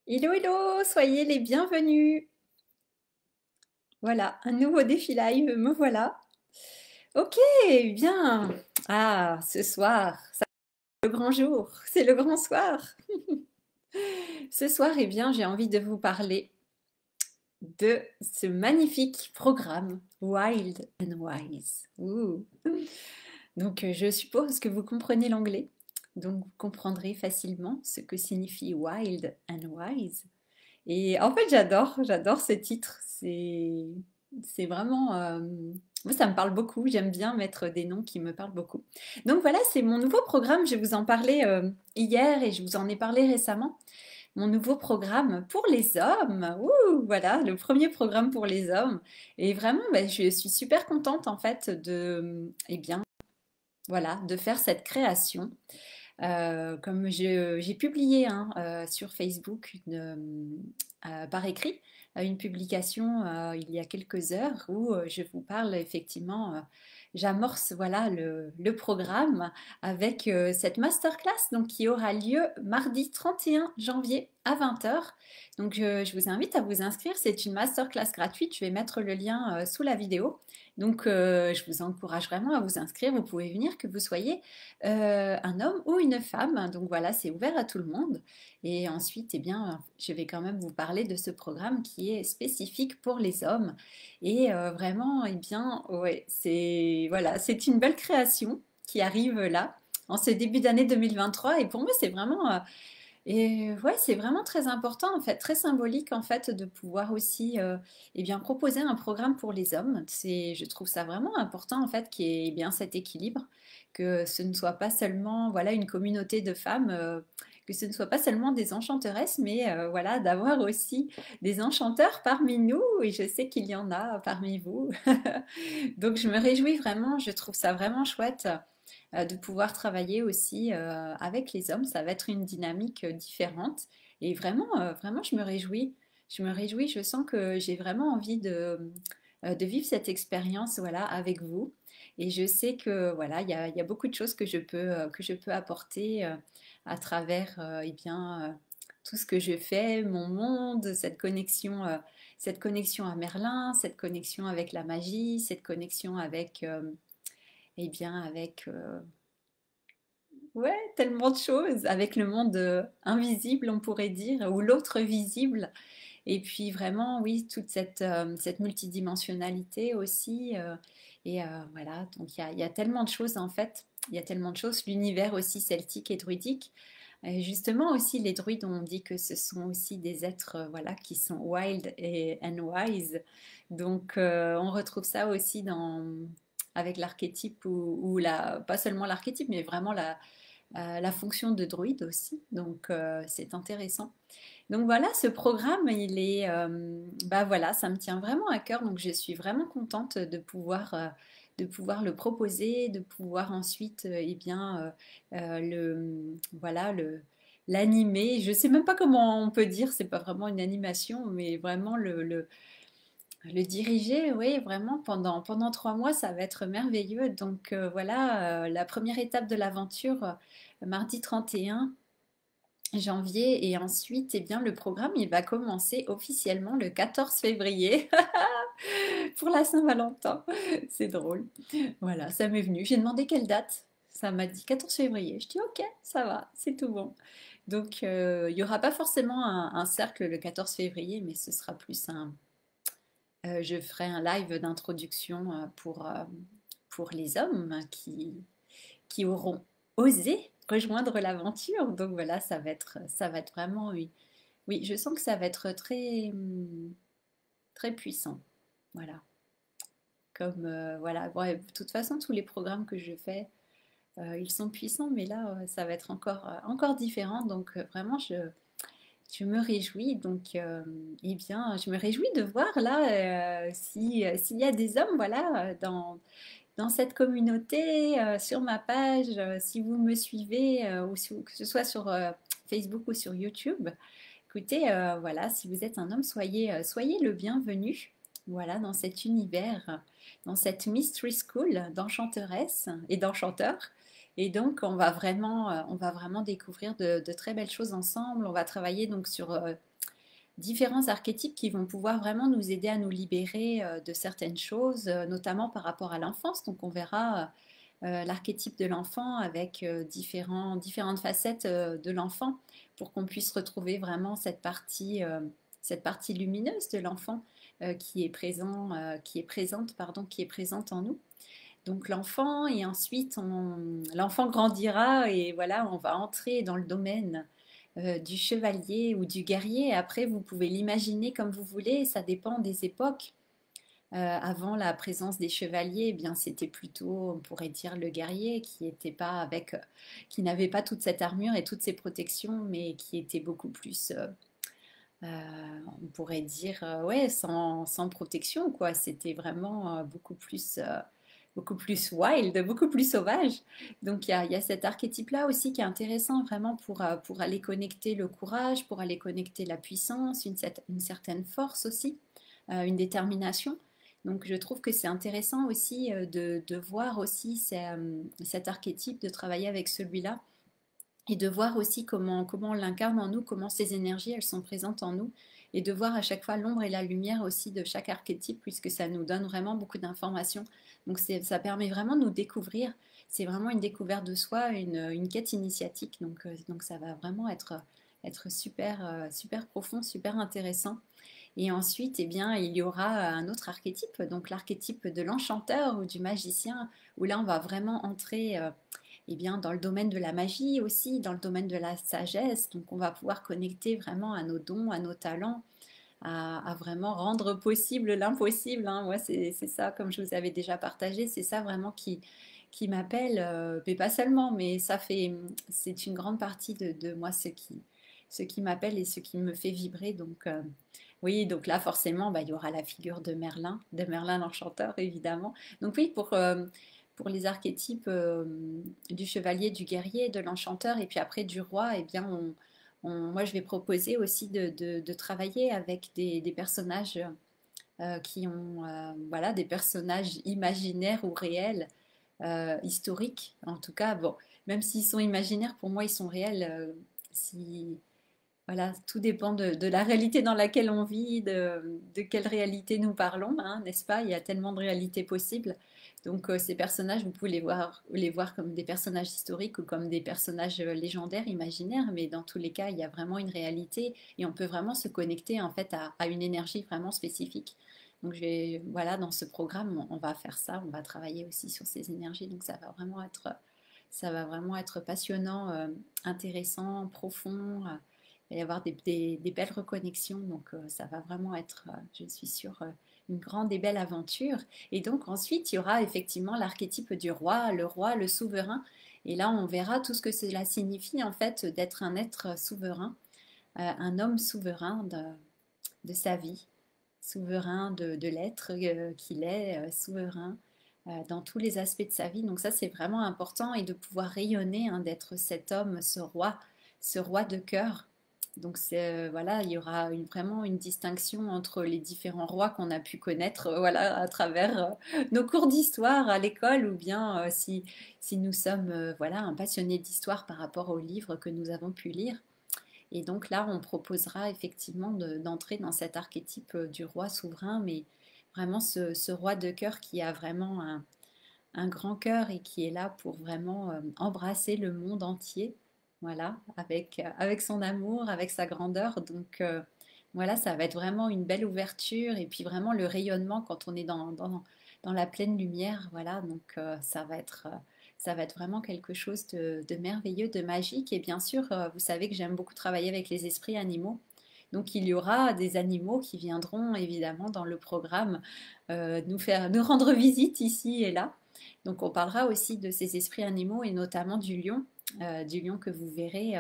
Hello, hello, soyez les bienvenus. Voilà, un nouveau défi live, me voilà. Ok, bien. Ah, ce soir, c'est le grand jour, c'est le grand soir. Ce soir, eh bien, j'ai envie de vous parler de ce magnifique programme Wild and Wise. Ouh. Donc, je suppose que vous comprenez l'anglais, donc vous comprendrez facilement ce que signifie Wild and Wise. Et en fait, j'adore ce titre. C'est vraiment, moi, ça me parle beaucoup. J'aime bien mettre des noms qui me parlent beaucoup. Donc voilà, c'est mon nouveau programme. Je vous en parlais hier et je vous en ai parlé récemment. Mon nouveau programme pour les hommes. Ouh, voilà, le premier programme pour les hommes. Et vraiment, ben, je suis super contente en fait de, eh bien, voilà, de faire cette création. Comme j'ai publié hein, sur Facebook par écrit une publication il y a quelques heures où je vous parle effectivement, j'amorce voilà le programme avec cette masterclass donc, qui aura lieu mardi 31 janvier à 20 heures. Donc je vous invite à vous inscrire, c'est une masterclass gratuite, je vais mettre le lien sous la vidéo. Donc je vous encourage vraiment à vous inscrire, vous pouvez venir que vous soyez un homme ou une femme. Donc voilà, c'est ouvert à tout le monde. Et ensuite, eh bien, je vais quand même vous parler de ce programme qui est spécifique pour les hommes. Et vraiment, eh bien, ouais, c'est voilà, c'est une belle création qui arrive là en ce début d'année 2023. Et pour moi, c'est vraiment et ouais, c'est vraiment très important en fait, très symbolique en fait de pouvoir aussi eh bien proposer un programme pour les hommes. C'est, je trouve ça vraiment important en fait qu'il y ait eh bien cet équilibre, que ce ne soit pas seulement voilà une communauté de femmes, que ce ne soit pas seulement des enchanteresses, mais voilà d'avoir aussi des enchanteurs parmi nous. Et je sais qu'il y en a parmi vous. Donc je me réjouis vraiment, je trouve ça vraiment chouette de pouvoir travailler aussi avec les hommes. Ça va être une dynamique différente. Et vraiment, vraiment, je me réjouis. Je me réjouis, je sens que j'ai vraiment envie de vivre cette expérience voilà, avec vous. Et je sais que voilà, il y a beaucoup de choses que je peux apporter à travers eh bien, tout ce que je fais, mon monde, cette connexion à Merlin, cette connexion avec la magie, cette connexion avec, eh bien, avec ouais, tellement de choses avec le monde invisible, on pourrait dire, ou l'autre visible. Et puis vraiment, oui, toute cette multidimensionnalité aussi. Et voilà, donc il y a tellement de choses en fait. Il y a tellement de choses. L'univers aussi celtique et druidique. Et justement aussi, les druides, on dit que ce sont aussi des êtres voilà, qui sont wild et and wise. Donc on retrouve ça aussi avec l'archétype ou pas seulement l'archétype, mais vraiment la fonction de druide aussi. Donc c'est intéressant. Donc voilà, ce programme, il est, bah voilà, ça me tient vraiment à cœur. Donc je suis vraiment contente de pouvoir le proposer, de pouvoir ensuite, eh bien, voilà, l'animer. Je sais même pas comment on peut dire, c'est pas vraiment une animation, mais vraiment le diriger, oui, vraiment pendant 3 mois, ça va être merveilleux. Donc voilà, la première étape de l'aventure, mardi 31 janvier, et ensuite, eh bien, le programme, il va commencer officiellement le 14 février pour la Saint-Valentin. C'est drôle. Voilà, ça m'est venu. J'ai demandé quelle date. Ça m'a dit 14 février. Je dis ok, ça va, c'est tout bon. Donc, il n'y aura pas forcément un cercle le 14 février, mais ce sera plus je ferai un live d'introduction pour les hommes qui auront osé rejoindre l'aventure. Donc voilà, ça va être vraiment, oui. Oui, je sens que ça va être très, très puissant. Voilà. Comme, voilà. Ouais, de toute façon, tous les programmes que je fais, ils sont puissants, mais là, ça va être encore différent. Donc vraiment, je me réjouis. Donc, eh bien, je me réjouis de voir là si, s'il y a des hommes, voilà, dans cette communauté, sur ma page, si vous me suivez, que ce soit sur Facebook ou sur YouTube. Écoutez, voilà, si vous êtes un homme, soyez le bienvenu. voilà, dans cet univers, dans cette mystery school d'enchanteresses et d'enchanteurs. Et donc, on va vraiment découvrir de très belles choses ensemble. On va travailler donc sur différents archétypes qui vont pouvoir vraiment nous aider à nous libérer de certaines choses, notamment par rapport à l'enfance. Donc, on verra l'archétype de l'enfant avec différentes facettes de l'enfant pour qu'on puisse retrouver vraiment cette partie lumineuse de l'enfant qui est présente, pardon, qui est présente en nous. Donc l'enfant et ensuite l'enfant grandira et voilà, on va entrer dans le domaine du chevalier ou du guerrier. Après, vous pouvez l'imaginer comme vous voulez, ça dépend des époques. Avant la présence des chevaliers, eh bien c'était plutôt, on pourrait dire, le guerrier qui était pas qui n'avait pas toute cette armure et toutes ces protections, mais qui était beaucoup plus, on pourrait dire, ouais, sans protection, quoi. C'était vraiment beaucoup plus wild, beaucoup plus sauvage. Donc il y a cet archétype-là aussi qui est intéressant vraiment pour aller connecter le courage, pour aller connecter la puissance, une certaine force aussi, une détermination. Donc je trouve que c'est intéressant aussi de voir aussi cet archétype, de travailler avec celui-là et de voir aussi comment on l'incarne en nous, comment ces énergies elles sont présentes en nous et de voir à chaque fois l'ombre et la lumière aussi de chaque archétype puisque ça nous donne vraiment beaucoup d'informations. Donc ça permet vraiment de nous découvrir. C'est vraiment une découverte de soi, une quête initiatique. Donc ça va vraiment être super profond, super intéressant. Et ensuite, eh bien, il y aura un autre archétype, donc l'archétype de l'enchanteur ou du magicien, où là, on va vraiment entrer eh bien, dans le domaine de la magie aussi, dans le domaine de la sagesse. Donc, on va pouvoir connecter vraiment à nos dons, à nos talents, à vraiment rendre possible l'impossible, hein. Moi, c'est ça, comme je vous avais déjà partagé, c'est ça vraiment qui m'appelle, mais pas seulement, mais c'est une grande partie de moi ce qui m'appelle et ce qui me fait vibrer. Donc, oui, donc là, forcément, bah, il y aura la figure de Merlin l'Enchanteur, évidemment. Donc oui, pour les archétypes du chevalier, du guerrier, de l'enchanteur, et puis après du roi, eh bien, moi, je vais proposer aussi de travailler avec des personnages qui ont, voilà, des personnages imaginaires ou réels, historiques. En tout cas, bon, même s'ils sont imaginaires, pour moi, ils sont réels. Si, voilà, tout dépend de la réalité dans laquelle on vit, de quelle réalité nous parlons, hein, n'est-ce pas? Il y a tellement de réalités possibles. Donc ces personnages, vous pouvez les voir comme des personnages historiques ou comme des personnages légendaires, imaginaires, mais dans tous les cas, il y a vraiment une réalité et on peut vraiment se connecter en fait à une énergie vraiment spécifique. Donc voilà, dans ce programme, on va faire ça, on va travailler aussi sur ces énergies. Donc ça va vraiment être passionnant, intéressant, profond. Il va y avoir des belles reconnexions, donc ça va vraiment être, je suis sûre, une grande et belle aventure. Et donc ensuite, il y aura effectivement l'archétype du roi, le souverain. Et là, on verra tout ce que cela signifie en fait d'être un être souverain, un homme souverain de sa vie, souverain de l'être qu'il est, souverain dans tous les aspects de sa vie. Donc ça, c'est vraiment important et de pouvoir rayonner, hein, d'être cet homme, ce roi de cœur. Donc voilà, il y aura vraiment une distinction entre les différents rois qu'on a pu connaître, voilà, à travers nos cours d'histoire à l'école, ou bien si nous sommes voilà un passionné d'histoire par rapport aux livres que nous avons pu lire. Et donc là, on proposera effectivement d'entrer dans cet archétype du roi souverain, mais vraiment ce roi de cœur qui a vraiment un grand cœur et qui est là pour vraiment embrasser le monde entier, voilà, avec son amour, avec sa grandeur. Donc voilà, ça va être vraiment une belle ouverture et puis vraiment le rayonnement quand on est dans la pleine lumière, voilà, donc ça va être vraiment quelque chose de merveilleux, de magique. Et bien sûr, vous savez que j'aime beaucoup travailler avec les esprits animaux. Donc il y aura des animaux qui viendront évidemment dans le programme nous rendre visite ici et là. Donc on parlera aussi de ces esprits animaux et notamment du lion que vous verrez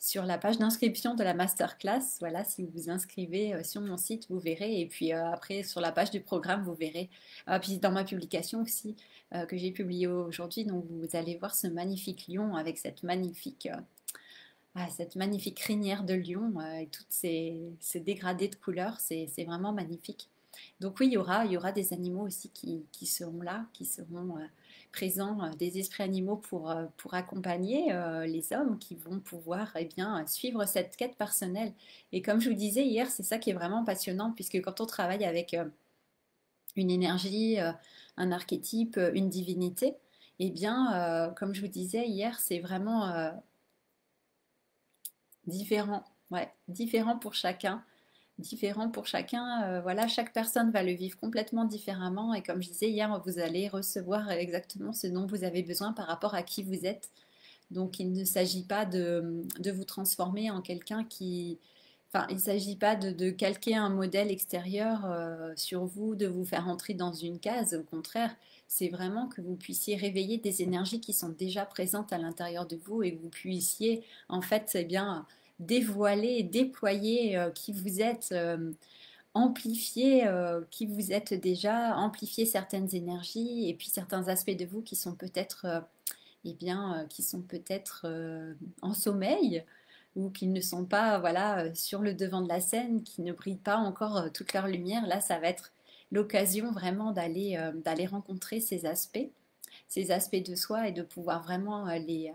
sur la page d'inscription de la masterclass. Voilà, si vous vous inscrivez sur mon site, vous verrez. Et puis après, sur la page du programme, vous verrez. Puis dans ma publication aussi, que j'ai publiée aujourd'hui, donc vous allez voir ce magnifique lion avec cette magnifique crinière de lion et toutes ces dégradés de couleurs. C'est vraiment magnifique. Donc oui, il y aura des animaux aussi qui seront là, qui seront présents, des esprits animaux pour accompagner les hommes qui vont pouvoir eh bien, suivre cette quête personnelle. Et comme je vous disais hier, c'est ça qui est vraiment passionnant, puisque quand on travaille avec une énergie, un archétype, une divinité, eh bien, comme je vous disais hier, c'est vraiment différent. Ouais, différent pour chacun. Différent pour chacun. Voilà, chaque personne va le vivre complètement différemment. Et comme je disais hier, vous allez recevoir exactement ce dont vous avez besoin par rapport à qui vous êtes. Donc, il ne s'agit pas de vous transformer en quelqu'un qui... Enfin, il ne s'agit pas de calquer un modèle extérieur sur vous, de vous faire entrer dans une case. Au contraire, c'est vraiment que vous puissiez réveiller des énergies qui sont déjà présentes à l'intérieur de vous et que vous puissiez, en fait, eh bien, dévoiler, déployer qui vous êtes, amplifier qui vous êtes déjà, amplifier certaines énergies et puis certains aspects de vous qui sont peut-être eh bien, qui sont peut-être en sommeil ou qui ne sont pas voilà, sur le devant de la scène, qui ne brillent pas encore toute leur lumière. Là, ça va être l'occasion vraiment d'aller rencontrer ces aspects de soi et de pouvoir vraiment les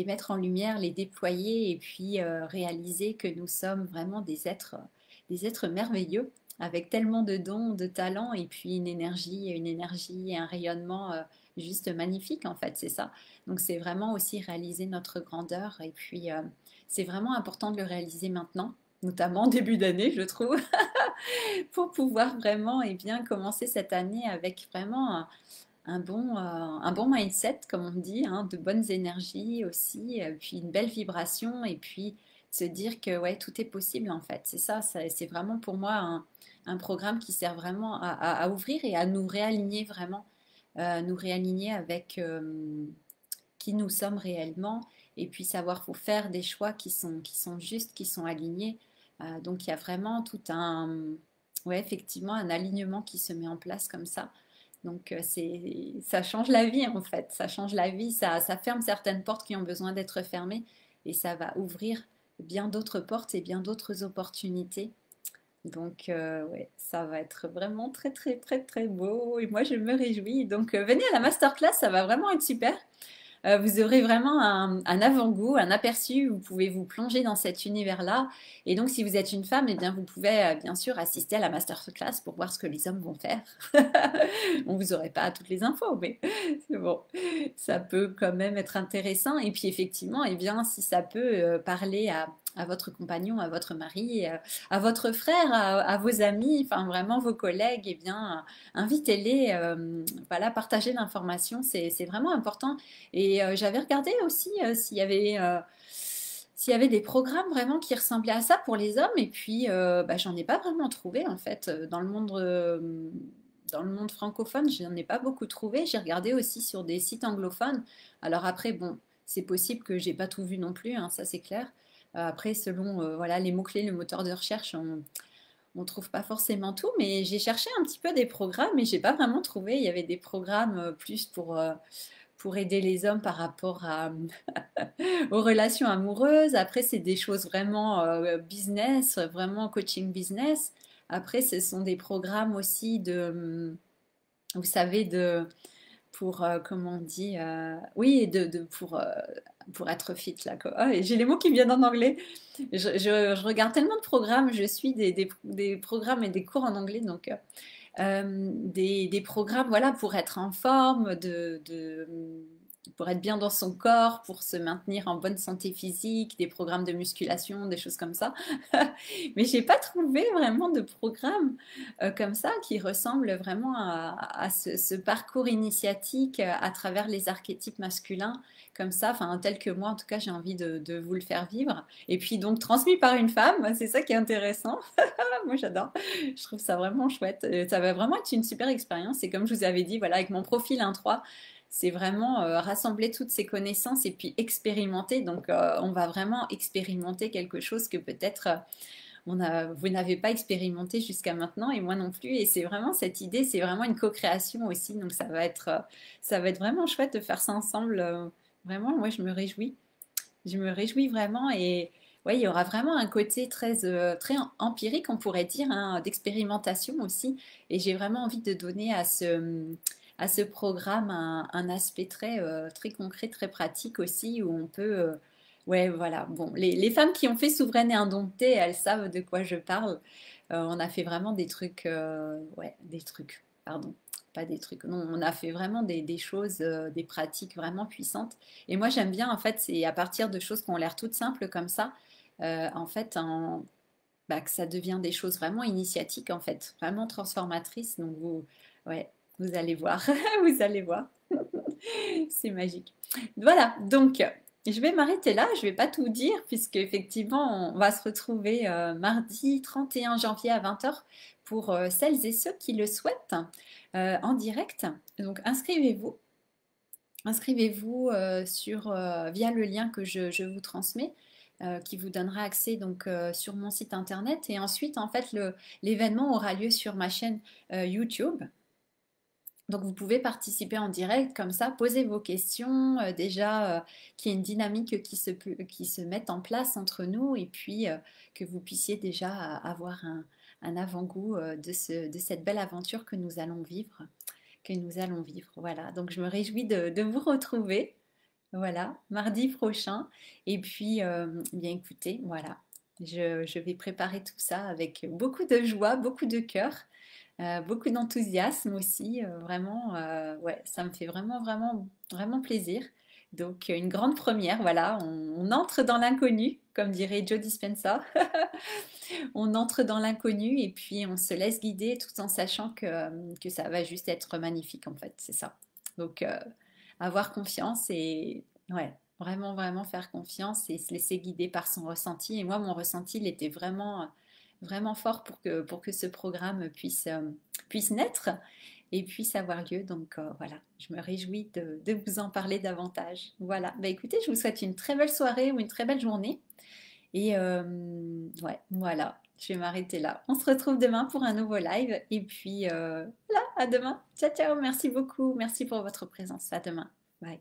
mettre en lumière, les déployer et puis réaliser que nous sommes vraiment des êtres merveilleux avec tellement de dons, de talents et puis une énergie et un rayonnement juste magnifique en fait, c'est ça. Donc c'est vraiment aussi réaliser notre grandeur et puis c'est vraiment important de le réaliser maintenant, notamment en début d'année, je trouve, pour pouvoir vraiment et bien commencer cette année avec vraiment un bon mindset, comme on dit, hein, de bonnes énergies aussi, puis une belle vibration, et puis se dire que ouais, tout est possible en fait. C'est ça, c'est vraiment pour moi un programme qui sert vraiment à ouvrir et à nous réaligner vraiment, nous réaligner avec qui nous sommes réellement, et puis savoir faut faire des choix qui sont justes, qui sont alignés. Donc il y a vraiment tout un, ouais, effectivement, un alignement qui se met en place comme ça. Donc ça change la vie en fait, ça change la vie, ça ferme certaines portes qui ont besoin d'être fermées et ça va ouvrir bien d'autres portes et bien d'autres opportunités. Donc ouais, ça va être vraiment très très très très beau et moi je me réjouis. Donc venez à la masterclass, ça va vraiment être super. Vous aurez vraiment un avant-goût, un aperçu, vous pouvez vous plonger dans cet univers-là. Et donc, si vous êtes une femme, eh bien, vous pouvez bien sûr assister à la masterclass pour voir ce que les hommes vont faire. On vous aurez pas toutes les infos, mais c'est bon, ça peut quand même être intéressant. Et puis, effectivement, eh bien, si ça peut parler à votre compagnon, à votre mari, à votre frère, à vos amis, enfin vraiment vos collègues, eh bien, invitez-les, voilà, partagez l'information, c'est vraiment important. Et j'avais regardé aussi s'il y avait des programmes vraiment qui ressemblaient à ça pour les hommes. Et puis, bah, j'en ai pas vraiment trouvé en fait dans le monde francophone. Je n'en ai pas beaucoup trouvé. J'ai regardé aussi sur des sites anglophones. Alors après, bon, c'est possible que j'ai pas tout vu non plus, hein, ça c'est clair. Après, selon voilà les mots-clés, le moteur de recherche, on trouve pas forcément tout, mais j'ai cherché un petit peu des programmes et j'ai pas vraiment trouvé. Il y avait des programmes plus pour aider les hommes par rapport aux relations amoureuses. Après, c'est des choses vraiment business, vraiment coaching business. Après, ce sont des programmes aussi vous savez, pour, comment on dit, oui, pour être fit, là, quoi. Ah, et j'ai les mots qui viennent en anglais. Je regarde tellement de programmes, je suis des programmes et des cours en anglais, donc des programmes voilà, pour être en forme, pour être bien dans son corps, pour se maintenir en bonne santé physique, des programmes de musculation, des choses comme ça. Mais j'ai pas trouvé vraiment de programme comme ça qui ressemble vraiment à ce parcours initiatique à travers les archétypes masculins, comme ça, enfin tel que moi en tout cas j'ai envie de vous le faire vivre. Et puis donc transmis par une femme, c'est ça qui est intéressant. Moi j'adore. Je trouve ça vraiment chouette. Ça va vraiment être une super expérience. Et comme je vous avais dit, voilà, avec mon profil 1-3, c'est vraiment rassembler toutes ces connaissances et puis expérimenter. Donc, on va vraiment expérimenter quelque chose que peut-être vous n'avez pas expérimenté jusqu'à maintenant et moi non plus. Et c'est vraiment cette idée, c'est vraiment une co-création aussi. Donc, ça va être vraiment chouette de faire ça ensemble. Vraiment, moi, je me réjouis. Je me réjouis vraiment et ouais, il y aura vraiment un côté très empirique, on pourrait dire, hein, d'expérimentation aussi. Et j'ai vraiment envie de donner à ce programme un aspect très concret, très pratique aussi, où on peut... ouais, voilà. Bon, les femmes qui ont fait Souveraine et Indomptée, elles savent de quoi je parle. On a fait vraiment des trucs... ouais, des trucs, pardon. Pas des trucs. Non, on a fait vraiment des choses, des pratiques vraiment puissantes. Et moi, j'aime bien, en fait, c'est à partir de choses qui ont l'air toutes simples comme ça, en fait, bah, que ça devient des choses vraiment initiatiques, en fait, vraiment transformatrices. Donc, ouais, vous allez voir, vous allez voir, c'est magique. Voilà, donc, je vais m'arrêter là, je vais pas tout dire, puisque effectivement, on va se retrouver mardi 31 janvier à 20 heures pour celles et ceux qui le souhaitent en direct. Donc, inscrivez-vous. Inscrivez-vous via le lien que je vous transmets, qui vous donnera accès donc sur mon site internet. Et ensuite, en fait, l'événement aura lieu sur ma chaîne YouTube. Donc vous pouvez participer en direct comme ça, poser vos questions, déjà qu'il y ait une dynamique qui se mette en place entre nous et puis que vous puissiez déjà avoir un avant-goût de cette belle aventure que nous allons vivre, que nous allons vivre. Voilà, donc je me réjouis de vous retrouver. Voilà, mardi prochain. Et puis, bien écoutez, voilà, je vais préparer tout ça avec beaucoup de joie, beaucoup de cœur, beaucoup d'enthousiasme aussi. Vraiment, ouais, ça me fait vraiment plaisir. Donc, une grande première, voilà, on entre dans l'inconnu, comme dirait Joe Dispenza. On entre dans l'inconnu et puis on se laisse guider tout en sachant que ça va juste être magnifique, en fait, c'est ça. Donc, avoir confiance et ouais, vraiment faire confiance et se laisser guider par son ressenti. Et moi, mon ressenti, il était vraiment fort pour que ce programme puisse naître et puisse avoir lieu. Donc voilà, je me réjouis de vous en parler davantage. Voilà, bah écoutez, je vous souhaite une très belle soirée ou une très belle journée. Et ouais, voilà, je vais m'arrêter là. On se retrouve demain pour un nouveau live. Et puis voilà, à demain. Ciao, ciao, merci beaucoup. Merci pour votre présence. À demain. Bye.